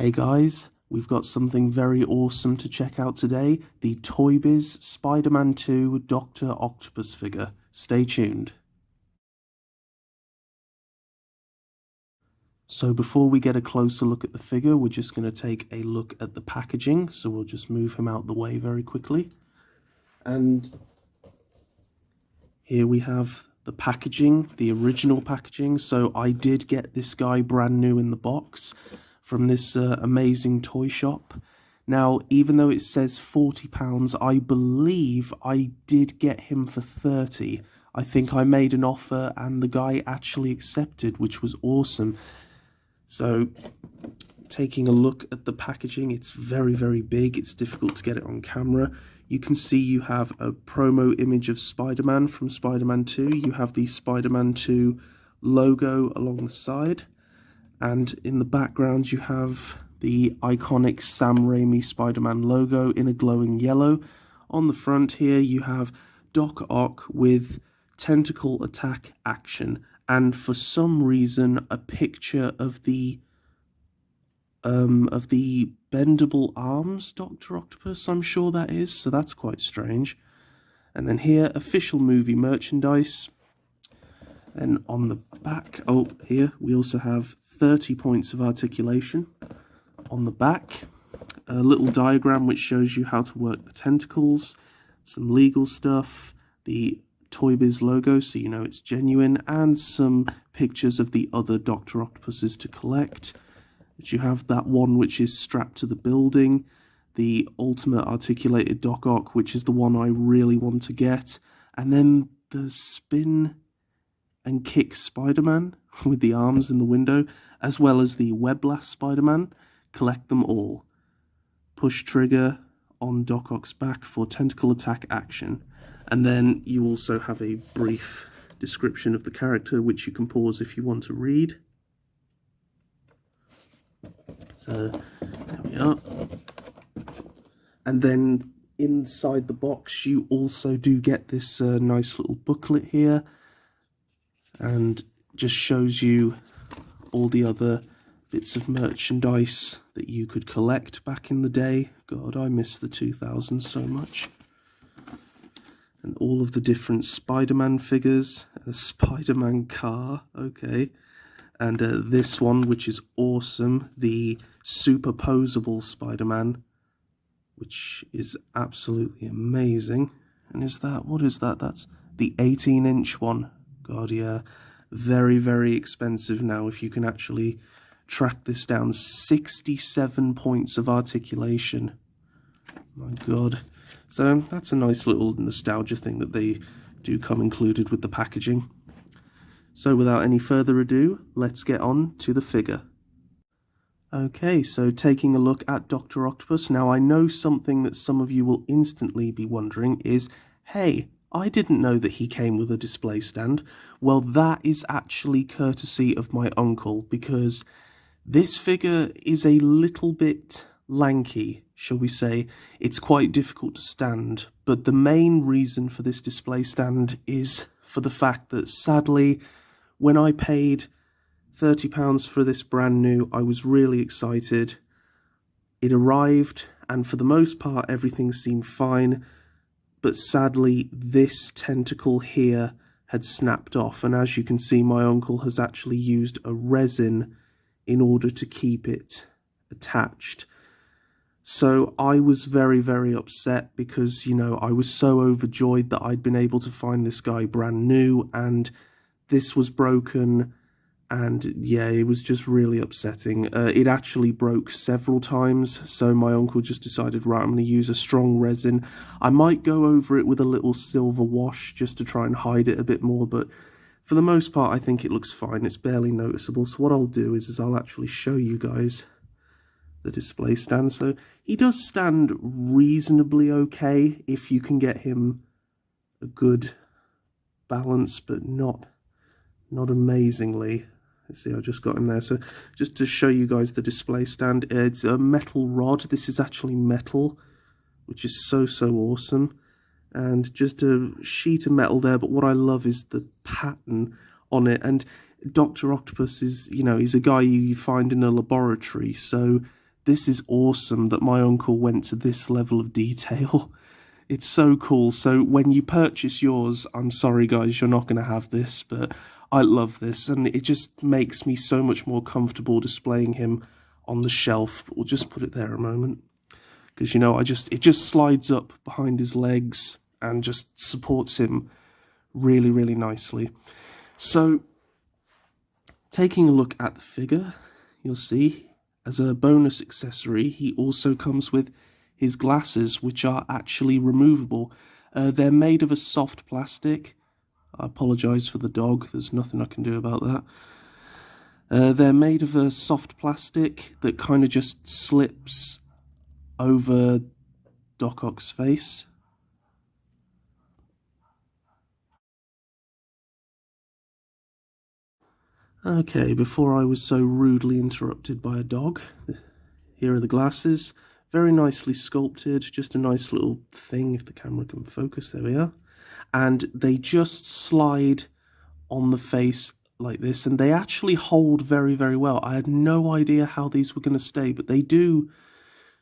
Hey guys, we've got something very awesome to check out today, the Toybiz Spider-Man 2 Dr. Octopus figure. Stay tuned. So before we get a closer look at the figure, we're just going to take a look at the packaging, so we'll just move him out the way very quickly. And here we have the packaging, the original packaging. So I did get this guy brand new in the box from this amazing toy shop. Now, even though it says £40, I believe I did get him for 30. I think I made an offer and the guy actually accepted, which was awesome. So, taking a look at the packaging, it's very, very big. It's difficult to get it on camera. You can see you have a promo image of Spider-Man from Spider-Man 2. You have the Spider-Man 2 logo along the side. And in the background, you have the iconic Sam Raimi Spider-Man logo in a glowing yellow. On the front here, you have Doc Ock with Tentacle Attack action. And for some reason, a picture of the bendable arms Dr. Octopus, I'm sure that is. So that's quite strange. And then here, official movie merchandise. And on the back, here we also have 30 points of articulation. On the back, a little diagram which shows you how to work the tentacles, some legal stuff, the Toybiz logo so you know it's genuine, and some pictures of the other Dr. Octopuses to collect. But you have that one which is strapped to the building, the Ultimate Articulated Doc Ock, which is the one I really want to get, and then the Spin and Kick Spider-Man with the arms in the window, as well as the Web Blast Spider-Man. Collect them all. Push trigger on Doc Ock's back for Tentacle Attack action. And then you also have a brief description of the character, which you can pause if you want to read. So, there we are. And then inside the box, you also do get this nice little booklet here. And just shows you all the other bits of merchandise that you could collect back in the day. God, I miss the 2000s so much. And all of the different Spider-Man figures, a Spider-Man car, okay. And this one, which is awesome, the superposable Spider-Man, which is absolutely amazing. And what is that? That's the 18-inch one. God, yeah, very, very expensive now if you can actually track this down. 67 points of articulation. My God. So that's a nice little nostalgia thing that they do come included with the packaging. So without any further ado, let's get on to the figure. Okay, so taking a look at Dr. Octopus. Now I know something that some of you will instantly be wondering is, hey, I didn't know that he came with a display stand. Well, that is actually courtesy of my uncle, because this figure is a little bit lanky, shall we say. It's quite difficult to stand, but the main reason for this display stand is for the fact that, sadly, when I paid £30 for this brand new, I was really excited. It arrived, and for the most part, everything seemed fine. But sadly, this tentacle here had snapped off. And as you can see, my uncle has actually used a resin in order to keep it attached. So I was very, very upset because, you know, I was so overjoyed that I'd been able to find this guy brand new. And this was broken. And yeah, it was just really upsetting. It actually broke several times, so my uncle just decided, right, I'm going to use a strong resin. I might go over it with a little silver wash just to try and hide it a bit more, but for the most part, I think it looks fine. It's barely noticeable. So what I'll do is I'll actually show you guys the display stand. So he does stand reasonably okay if you can get him a good balance, but not amazingly. Let's see, I just got him there. So just to show you guys the display stand, it's a metal rod. This is actually metal, which is so awesome. And just a sheet of metal there, but what I love is the pattern on it. And Dr. Octopus is, you know, he's a guy you find in a laboratory, so this is awesome that my uncle went to this level of detail. It's so cool. So when you purchase yours, I'm sorry guys, you're not going to have this, but I love this, and it just makes me so much more comfortable displaying him on the shelf. But we'll just put it there a moment, because you know, it just slides up behind his legs and just supports him really, really nicely. So taking a look at the figure, you'll see as a bonus accessory, he also comes with his glasses, which are actually removable. They're made of a soft plastic. I apologise for the dog, there's nothing I can do about that. They're made of a soft plastic that kind of just slips over Doc Ock's face. Okay, before I was so rudely interrupted by a dog, here are the glasses. Very nicely sculpted, just a nice little thing if the camera can focus, there we are. And they just slide on the face like this, and they actually hold very, very well. I had no idea how these were going to stay, but they do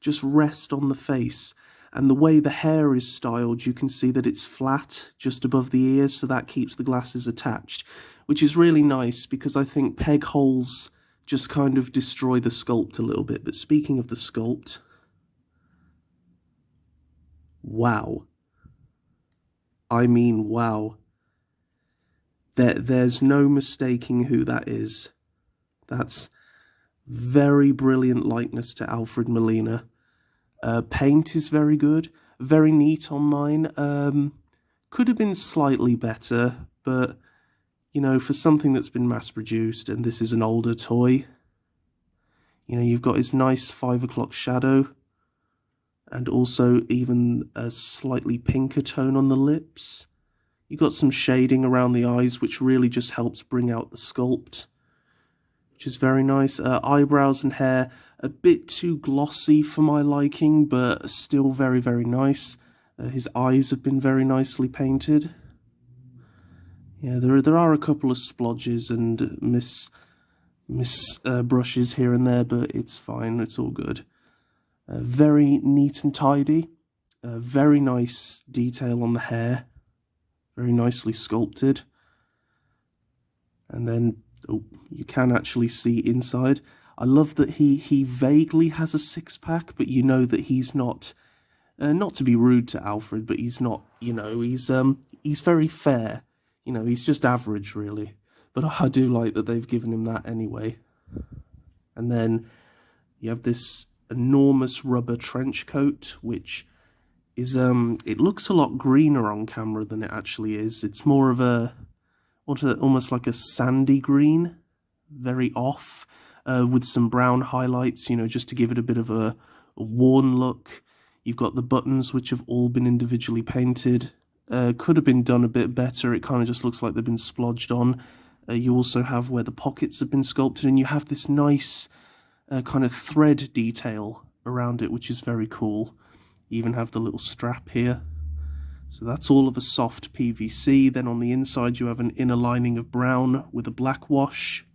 just rest on the face. And the way the hair is styled, you can see that it's flat just above the ears, so that keeps the glasses attached, which is really nice because I think peg holes just kind of destroy the sculpt a little bit. But speaking of the sculpt, wow. I mean, wow. There's no mistaking who that is. That's very brilliant likeness to Alfred Melina. Paint is very good, very neat on mine. Could have been slightly better, but, you know, for something that's been mass-produced, and this is an older toy, you know, you've got his nice 5 o'clock shadow, and also even a slightly pinker tone on the lips. You've got some shading around the eyes, which really just helps bring out the sculpt, which is very nice. Eyebrows and hair, a bit too glossy for my liking, but still very, very nice. His eyes have been very nicely painted. Yeah, there are a couple of splodges and brushes here and there, but it's fine, it's all good. Very neat and tidy. Very nice detail on the hair. Very nicely sculpted. And then, oh, you can actually see inside. I love that he vaguely has a six-pack, but you know that he's not, not to be rude to Alfred, but he's not, you know, he's very fair. You know, he's just average, really. But I do like that they've given him that anyway. And then you have this enormous rubber trench coat, which is, it looks a lot greener on camera than it actually is. It's more of a, almost like a sandy green, very off, with some brown highlights, you know, just to give it a bit of a worn look. You've got the buttons, which have all been individually painted. Could have been done a bit better. It kind of just looks like they've been splodged on. You also have where the pockets have been sculpted, and you have this nice kind of thread detail around it, which is very cool. You even have the little strap here. So that's all of a soft PVC. Then on the inside you have an inner lining of brown with a black wash.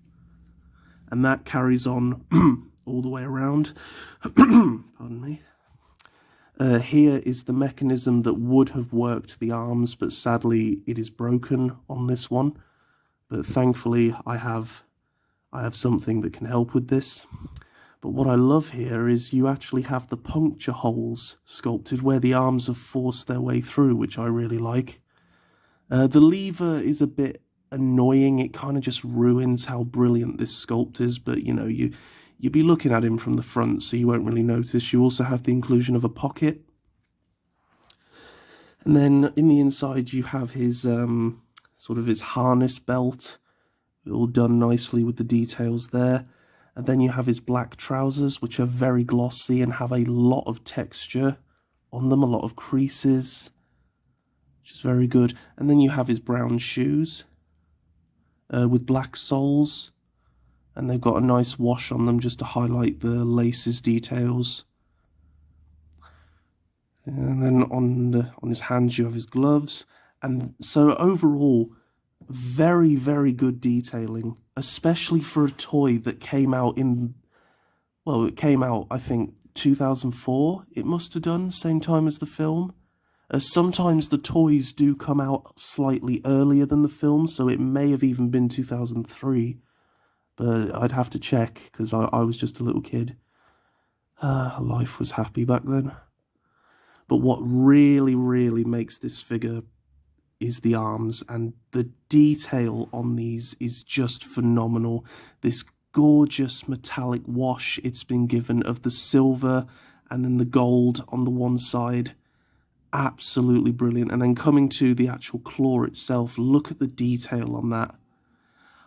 And that carries on all the way around. Pardon me. Here is the mechanism that would have worked the arms, but sadly it is broken on this one. But thankfully I have something that can help with this. But what I love here is you actually have the puncture holes sculpted where the arms have forced their way through, which I really like. The lever is a bit annoying. It kind of just ruins how brilliant this sculpt is, but you know, you'd be looking at him from the front, so you won't really notice. You also have the inclusion of a pocket. And then in the inside you have his sort of his harness belt, all done nicely with the details there. And then you have his black trousers, which are very glossy and have a lot of texture on them, a lot of creases, which is very good. And then you have his brown shoes with black soles, and they've got a nice wash on them just to highlight the laces details. And then on his hands you have his gloves. And so overall, very, very good detailing, especially for a toy that came out in, well, it came out, I think, 2004, it must have done, same time as the film. Sometimes the toys do come out slightly earlier than the film, so it may have even been 2003. But I'd have to check, because I was just a little kid. Life was happy back then. But what really, really makes this figure is the arms, and the detail on these is just phenomenal. This gorgeous metallic wash it's been given of the silver and then the gold on the one side. Absolutely brilliant. And then coming to the actual claw itself, look at the detail on that.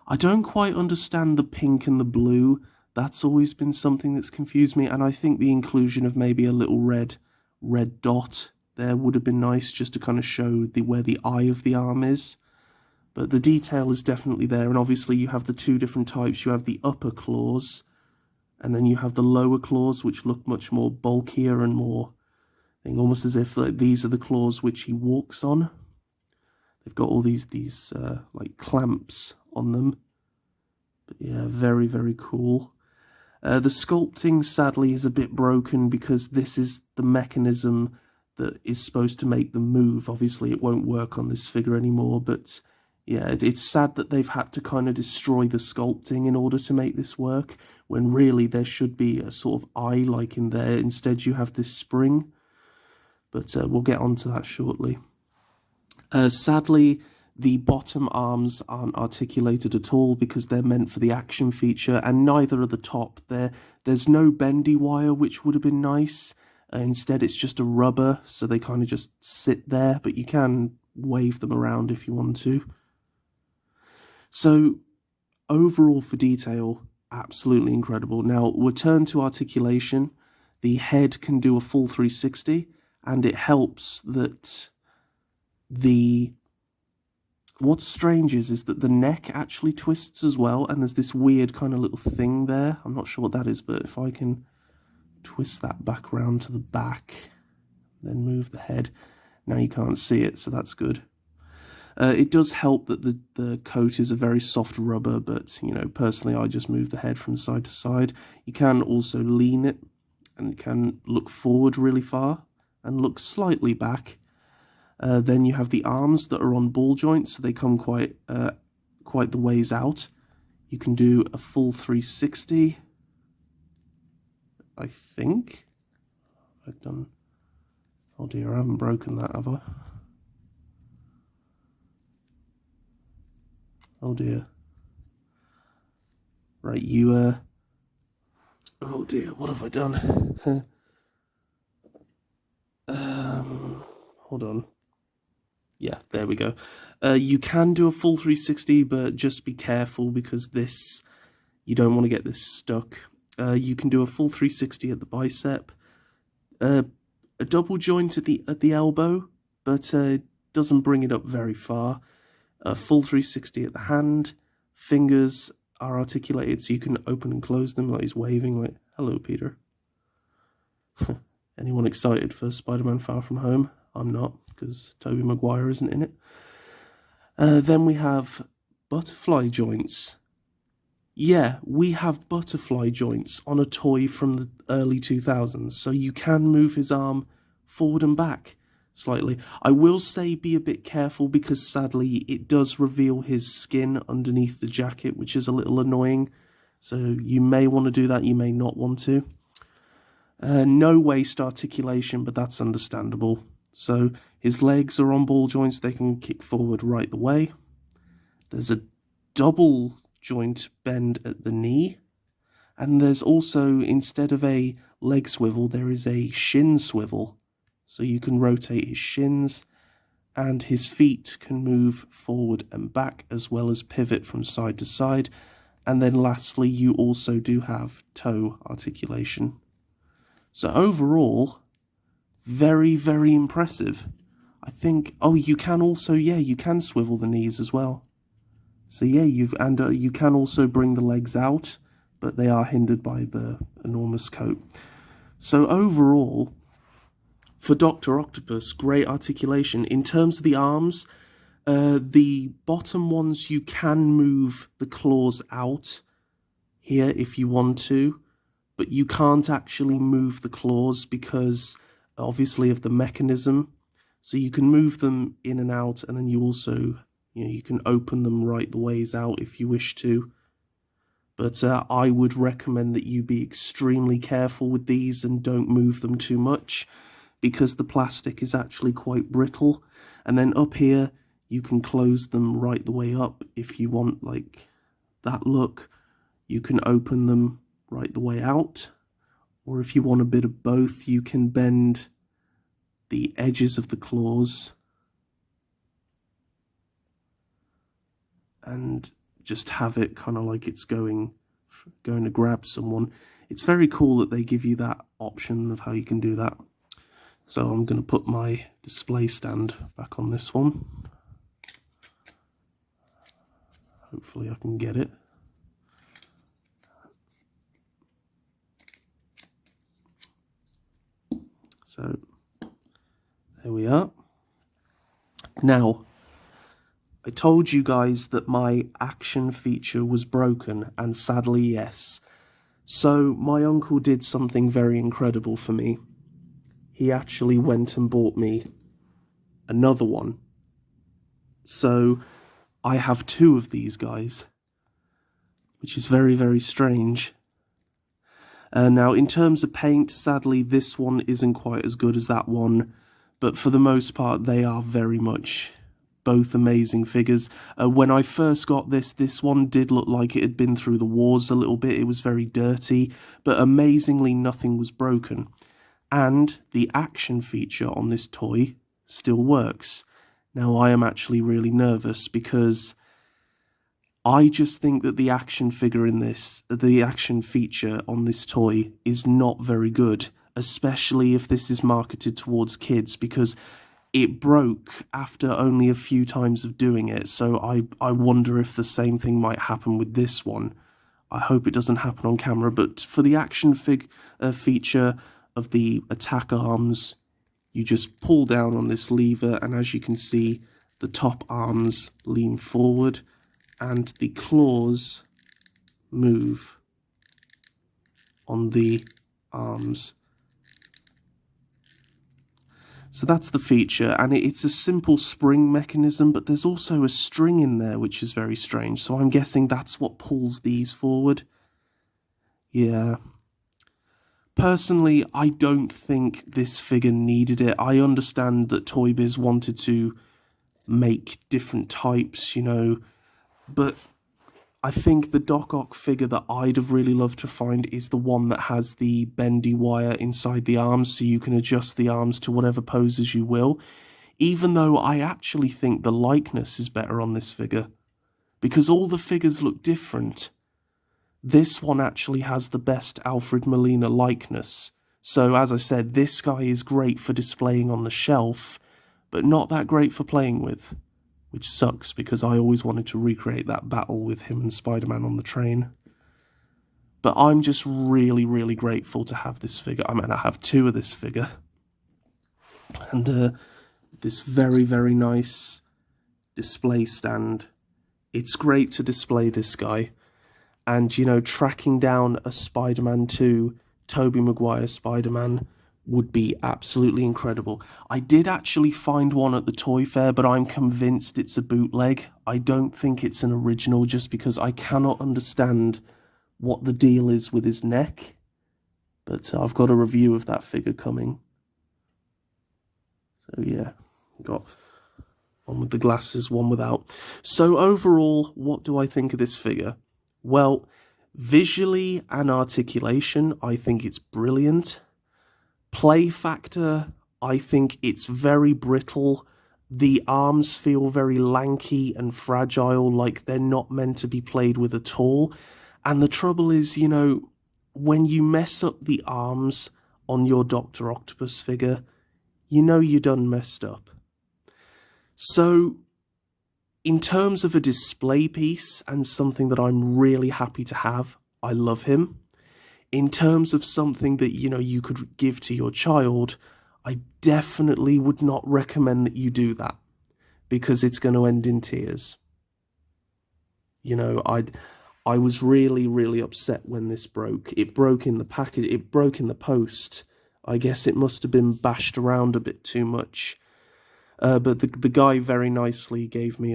I don't quite understand the pink and the blue. That's always been something that's confused me, and I think the inclusion of maybe a little red dot there would have been nice, just to kind of show where the eye of the arm is. But the detail is definitely there, and obviously you have the two different types. You have the upper claws, and then you have the lower claws, which look much more bulkier and more, almost as if like these are the claws which he walks on. They've got all these like clamps on them. But yeah, very, very cool. The sculpting, sadly, is a bit broken because this is the mechanism that is supposed to make them move. Obviously, it won't work on this figure anymore, but yeah, it's sad that they've had to kind of destroy the sculpting in order to make this work, when really there should be a sort of eye like in there. Instead, you have this spring, but we'll get onto that shortly. Sadly, the bottom arms aren't articulated at all because they're meant for the action feature, and neither are the top. There's no bendy wire, which would have been nice. Instead, it's just a rubber, so they kind of just sit there, but you can wave them around if you want to. So, overall for detail, absolutely incredible. Now, we'll turn to articulation. The head can do a full 360, and it helps that what's strange is that the neck actually twists as well, and there's this weird kind of little thing there. I'm not sure what that is, but if I can twist that back round to the back, then move the head. Now you can't see it, so that's good. It does help that the coat is a very soft rubber, but, you know, personally I just move the head from side to side. You can also lean it, and it can look forward really far, and look slightly back. Then you have the arms that are on ball joints, so they come quite the ways out. You can do a full 360. I think I've done. Oh dear, I haven't broken that, have I? Oh dear. Right, you oh dear, what have I done? Hold on. Yeah, there we go. You can do a full 360, but just be careful because you don't want to get this stuck. You can do a full 360 at the bicep, a double joint at the elbow, but doesn't bring it up very far. A full 360 at the hand. Fingers are articulated, so you can open and close them. Like he's waving, like, hello, Peter. Anyone excited for Spider-Man Far From Home? I'm not, because Tobey Maguire isn't in it. Then we have butterfly joints. Yeah, we have butterfly joints on a toy from the early 2000s, so you can move his arm forward and back slightly. I will say be a bit careful because sadly it does reveal his skin underneath the jacket, which is a little annoying. So you may want to do that, you may not want to. No waist articulation, but that's understandable. So his legs are on ball joints, they can kick forward right the way. There's a double joint bend at the knee, and there's also, instead of a leg swivel, there is a shin swivel, so you can rotate his shins, and his feet can move forward and back as well as pivot from side to side. And then lastly, you also do have toe articulation. So overall, very, very impressive. I think, oh, you can also, yeah, you can swivel the knees as well. So yeah, you can also bring the legs out, but they are hindered by the enormous coat. So overall, for Dr. Octopus, great articulation. In terms of the arms, the bottom ones, you can move the claws out here if you want to, but you can't actually move the claws because obviously of the mechanism. So you can move them in and out, and then you also, you can open them right the ways out if you wish to. But I would recommend that you be extremely careful with these and don't move them too much, because the plastic is actually quite brittle. And then up here, you can close them right the way up if you want like that look. You can open them right the way out. Or if you want a bit of both, you can bend the edges of the claws and just have it kind of like it's going to grab someone. It's very cool that they give you that option of how you can do that. So I'm going to put my display stand back on this one. Hopefully I can get it. So there we are. Now, I told you guys that my action feature was broken, and sadly yes. So my uncle did something very incredible for me. He actually went and bought me another one. So I have two of these guys, which is very, very strange. Now, in terms of paint, sadly, this one isn't quite as good as that one, but for the most part, they are very much both amazing figures. When I first got this one did look like it had been through the wars a little bit. It was very dirty, but amazingly, nothing was broken. And the action feature on this toy still works. Now, I am actually really nervous because I just think that the action figure in this, the action feature on this toy is not very good, especially if this is marketed towards kids, because it broke after only a few times of doing it. So I wonder if the same thing might happen with this one. I hope it doesn't happen on camera, but for the action feature of the attack arms, you just pull down on this lever, and as you can see, the top arms lean forward and the claws move on the arms. So that's the feature, and it's a simple spring mechanism, but there's also a string in there, which is very strange. So I'm guessing that's what pulls these forward. Yeah. Personally, I don't think this figure needed it. I understand that Toybiz wanted to make different types, but I think the Doc Ock figure that I'd have really loved to find is the one that has the bendy wire inside the arms, so you can adjust the arms to whatever poses you will, even though I actually think the likeness is better on this figure, because all the figures look different. This one actually has the best Alfred Melina likeness, so as I said, this guy is great for displaying on the shelf, but not that great for playing with. Which sucks, because I always wanted to recreate that battle with him and Spiderman on the train. But I'm just really, really grateful to have this figure. I mean, I have two of this figure. And this very, very nice display stand. It's great to display this guy. And, tracking down a Spider-Man 2, Tobey Maguire Spider-Man, would be absolutely incredible. I did actually find one at the toy fair, but I'm convinced it's a bootleg. I don't think it's an original, just because I cannot understand what the deal is with his neck. But I've got a review of that figure coming. So yeah, got one with the glasses, one without. So overall, what do I think of this figure? Well, visually and articulation, I think it's brilliant. Play factor, I think it's very brittle. The arms feel very lanky and fragile, like they're not meant to be played with at all. And the trouble is, when you mess up the arms on your Dr. Octopus figure, you done messed up. So, in terms of a display piece and something that I'm really happy to have, I love him. In terms of something that, you could give to your child, I definitely would not recommend that you do that, because it's going to end in tears. I was really, really upset when this broke. It broke in the package, it broke in the post. I guess it must have been bashed around a bit too much. But the guy very nicely gave me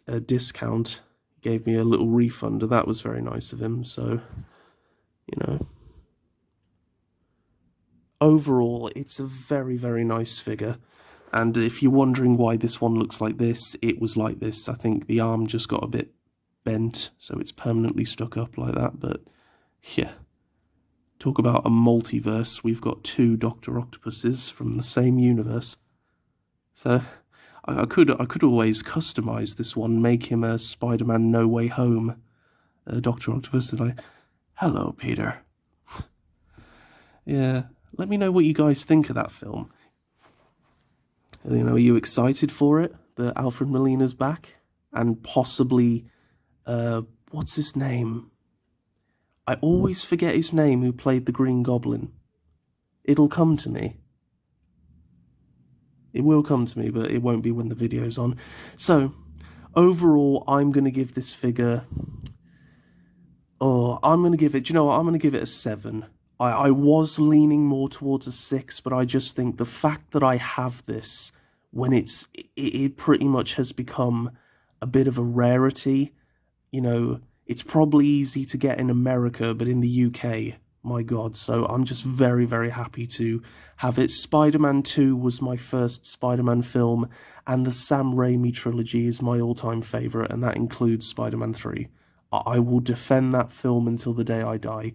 a discount, gave me a little refund, and that was very nice of him, so, you know. Overall, it's a very, very nice figure. And if you're wondering why this one looks like this, it was like this. I think the arm just got a bit bent, so it's permanently stuck up like that. But yeah, talk about a multiverse. We've got 2 Dr. Octopuses from the same universe. So I could always customize this one, make him a Spider-Man No Way Home Dr. Octopus. And hello, Peter. Yeah, let me know what you guys think of that film. You know, are you excited for it? That Alfred Molina's back? And possibly, what's his name? I always forget his name, who played the Green Goblin. It'll come to me. It will come to me, but it won't be when the video's on. So, overall, I'm going to give this figure... Oh, I'm going to give it... Do you know what? I'm going to give it a 7. I was leaning more towards a 6, but I just think the fact that I have this when it pretty much has become a bit of a rarity. You know, it's probably easy to get in America, but in the UK, my God. So I'm just very, very happy to have it. Spider-Man 2 was my first Spider-Man film, and the Sam Raimi trilogy is my all-time favourite, and that includes Spider-Man 3. I will defend that film until the day I die.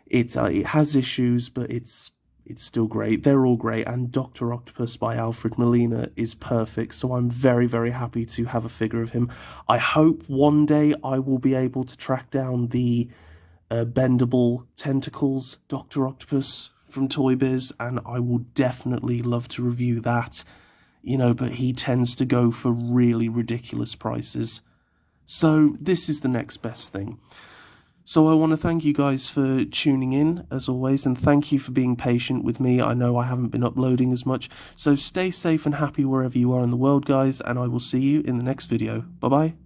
It has issues, but it's still great. They're all great, and Dr. Octopus by Alfred Molina is perfect, so I'm very, very happy to have a figure of him. I hope one day I will be able to track down the bendable tentacles Dr. Octopus from Toybiz, and I will definitely love to review that, you know, but he tends to go for really ridiculous prices. So this is the next best thing. So I want to thank you guys for tuning in, as always, and thank you for being patient with me. I know I haven't been uploading as much, so stay safe and happy wherever you are in the world, guys, and I will see you in the next video. Bye-bye.